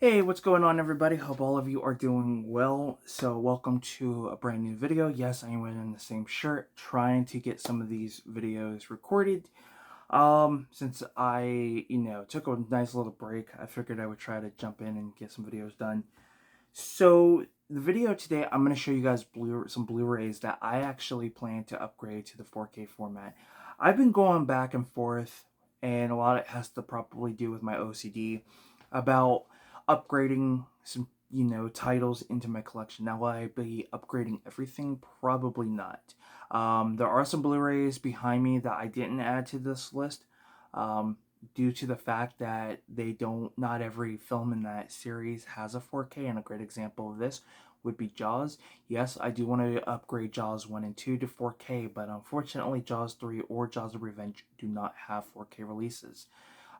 Hey, what's going on, everybody? Hope all of you are doing well. So welcome to a brand new video. Yes, I am wearing the same shirt, trying to get some of these videos recorded. Since I, took a nice little break, I figured I would try to jump in and get some videos done. So the video today, I'm going to show you guys some Blu-rays that I actually plan to upgrade to the 4K format. I've been going back and forth, and a lot of it has to probably do with my OCD about upgrading some, titles into my collection. Now, will I be upgrading everything? Probably not. There are some Blu-rays behind me that I didn't add to this list. Due to the fact that not every film in that series has a 4K, and a great example of this would be Jaws. Yes, I do want to upgrade Jaws 1 and 2 to 4K, but unfortunately Jaws 3 or Jaws of Revenge do not have 4K releases.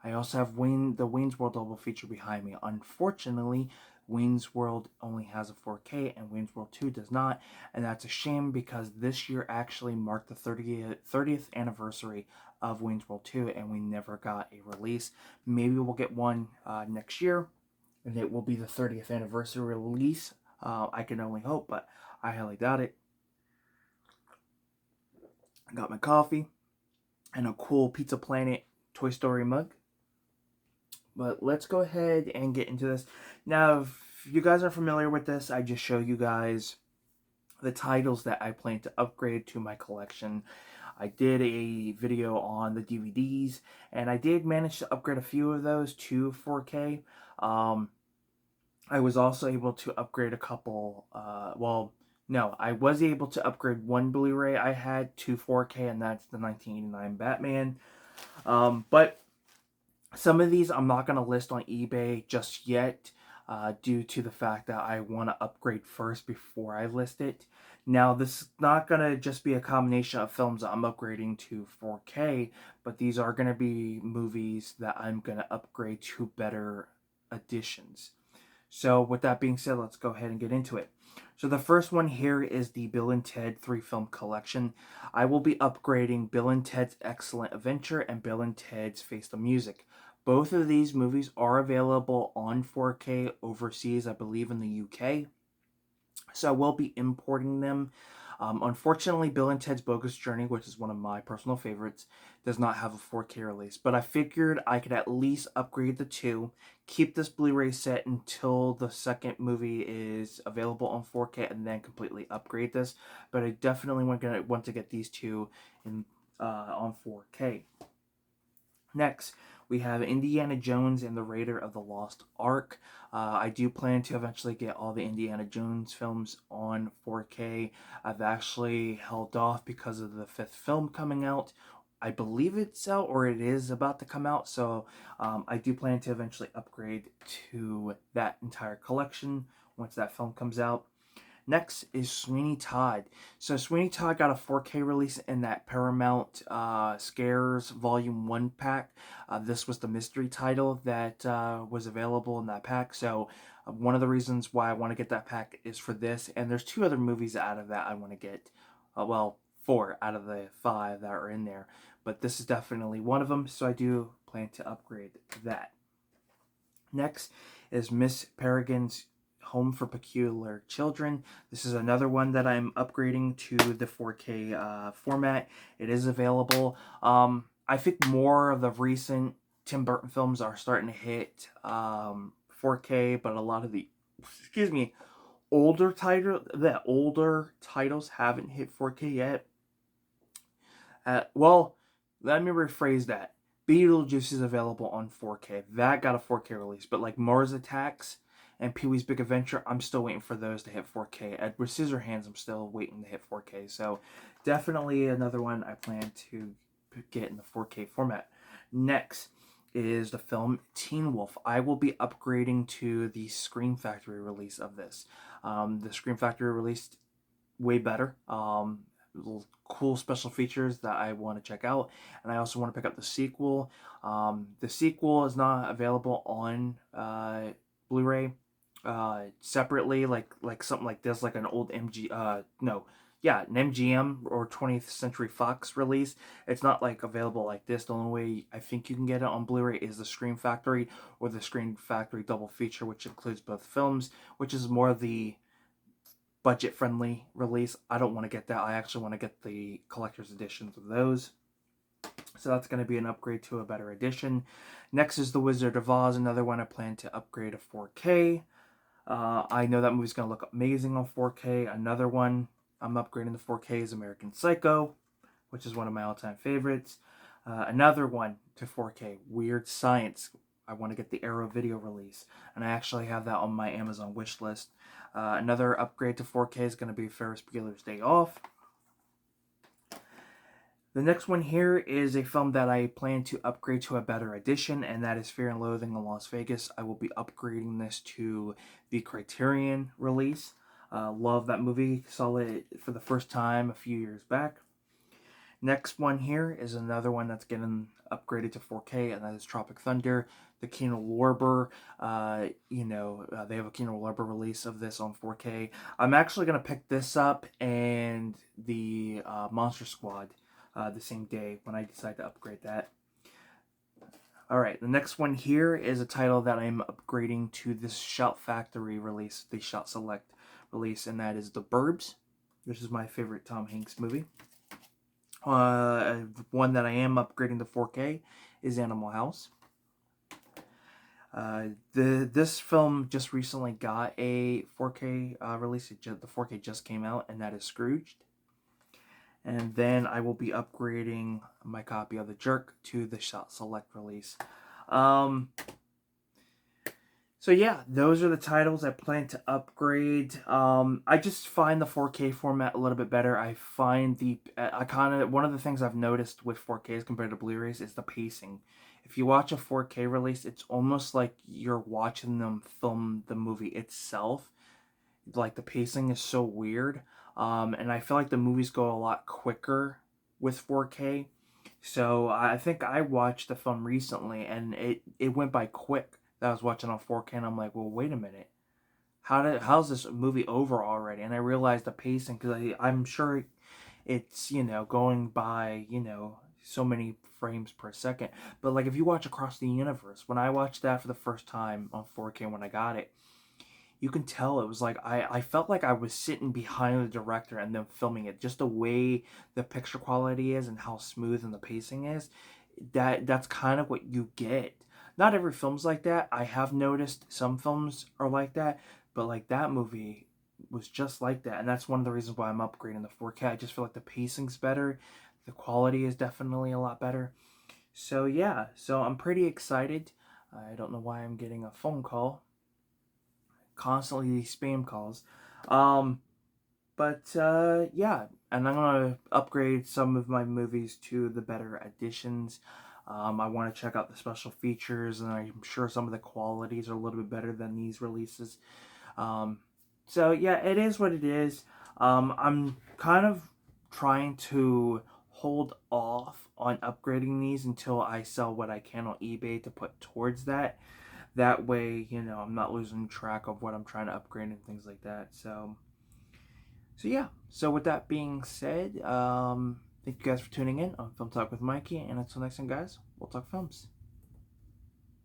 I also have the Wayne's World double feature behind me. Unfortunately, Wayne's World only has a 4K and Wayne's World 2 does not, and that's a shame because this year actually marked the 30th anniversary of Wayne's World 2 and we never got a release. Maybe we'll get one next year and it will be the 30th anniversary release. I can only hope, but I highly doubt it. I got my coffee and a cool Pizza Planet Toy Story mug. But let's go ahead and get into this. Now, if you guys are familiar with this, I just show you guys the titles that I plan to upgrade to my collection. I did a video on the DVDs, and I did manage to upgrade a few of those to 4K. I was also able to upgrade a couple, no, I was able to upgrade one Blu-ray I had to 4K, and that's the 1989 Batman. But some of these I'm not going to list on eBay just yet due to the fact that I want to upgrade first before I list it. Now, this is not going to just be a combination of films that I'm upgrading to 4K, but these are going to be movies that I'm going to upgrade to better editions. So with that being said, let's go ahead and get into it. So the first one here is the Bill and Ted 3-film collection. I will be upgrading Bill and Ted's Excellent Adventure and Bill and Ted's Face the Music. Both of these movies are available on 4K overseas, I believe in the UK. So I will be importing them. Unfortunately, Bill and Ted's Bogus Journey, which is one of my personal favorites, does not have a 4K release. But I figured I could at least upgrade the two, keep this Blu-ray set until the second movie is available on 4K, and then completely upgrade this. But I definitely want to get these two on 4K. Next, we have Indiana Jones and the Raider of the Lost Ark. I do plan to eventually get all the Indiana Jones films on 4K. I've actually held off because of the fifth film coming out. I believe it's out or it is about to come out, so I do plan to eventually upgrade to that entire collection once that film comes out. Next is Sweeney Todd. So Sweeney Todd got a 4K release in that Paramount Scares Volume 1 pack. This was the mystery title that was available in that pack. So one of the reasons why I want to get that pack is for this. And there's two other movies out of that I want to get. Well, 4 out of the 5 that are in there. But this is definitely one of them. So I do plan to upgrade that. Next is Miss Peregrine's Home for Peculiar Children. This is another one that I'm upgrading to the 4K format. It is available. I think more of the recent Tim Burton films are starting to hit 4K, but a lot of the, older titles haven't hit 4K yet. Well, let me rephrase that. Beetlejuice is available on 4K. That got a 4K release, but like Mars Attacks and Pee-wee's Big Adventure, I'm still waiting for those to hit 4K. Edward Scissorhands, I'm still waiting to hit 4K. So definitely another one I plan to get in the 4K format. Next is the film Teen Wolf. I will be upgrading to the Scream Factory release of this. The Scream Factory released way better. Little cool special features that I want to check out, and I also want to pick up the sequel. The sequel is not available on Blu-ray separately, like something like this, like an old yeah, an MGM or 20th Century Fox release. It's not like available like this. The only way I think you can get it on Blu-ray is the Scream Factory or the Scream Factory double feature, which includes both films, which is more the budget-friendly release. I don't want to get that. I actually want to get the collector's editions of those. So that's going to be an upgrade to a better edition. Next is The Wizard of Oz, another one I plan to upgrade to 4K. I know that movie's going to look amazing on 4K. Another one I'm upgrading to 4K is American Psycho, which is one of my all-time favorites. Another one to 4K, Weird Science. I want to get the Arrow video release, and I actually have that on my Amazon wish list. Another upgrade to 4K is going to be Ferris Bueller's Day Off. The next one here is a film that I plan to upgrade to a better edition, and that is Fear and Loathing in Las Vegas. I will be upgrading this to the Criterion release. Love that movie. Saw it for the first time a few years back. Next one here is another one that's getting upgraded to 4K, and that is Tropic Thunder. The Kino Lorber, they have a Kino Lorber release of this on 4K. I'm actually going to pick this up and the Monster Squad the same day when I decide to upgrade that. Alright, the next one here is a title that I'm upgrading to this Shout Factory release, the Shout Select release, and that is The Burbs. This is my favorite Tom Hanks movie. One that I am upgrading to 4K is Animal House. This film just recently got a 4K release. The 4K just came out, and that is Scrooged. And then I will be upgrading my copy of The Jerk to the Shot Select release. So yeah, those are the titles I plan to upgrade. I just find the 4K format a little bit better. I find one of the things I've noticed with 4Ks compared to Blu-rays is the pacing. If you watch a 4K release, it's almost like you're watching them film the movie itself. Like, the pacing is so weird. And I feel like the movies go a lot quicker with 4K. So I think I watched the film recently, and it went by quick that I was watching on 4K, and I'm like, well, wait a minute. How's this movie over already? And I realized the pacing, because I'm sure it's, going by, so many frames per second. But, like, if you watch Across the Universe, when I watched that for the first time on 4K when I got it, you can tell it was like, I felt like I was sitting behind the director and then filming it. Just the way the picture quality is and how smooth and the pacing is, that's kind of what you get. Not every film's like that. I have noticed some films are like that, but like that movie was just like that. And that's one of the reasons why I'm upgrading the 4K. I just feel like the pacing's better. The quality is definitely a lot better. So yeah, so I'm pretty excited. I don't know why I'm getting a phone call. Constantly these spam calls. Yeah, and I'm gonna upgrade some of my movies to the better editions. I want to check out the special features, and I'm sure some of the qualities are a little bit better than these releases. So yeah, it is what it is. I'm kind of trying to hold off on upgrading these until I sell what I can on eBay to put towards that. That way, I'm not losing track of what I'm trying to upgrade and things like that. So yeah. So with that being said, thank you guys for tuning in on Film Talk with Mikey. And until next time, guys, we'll talk films.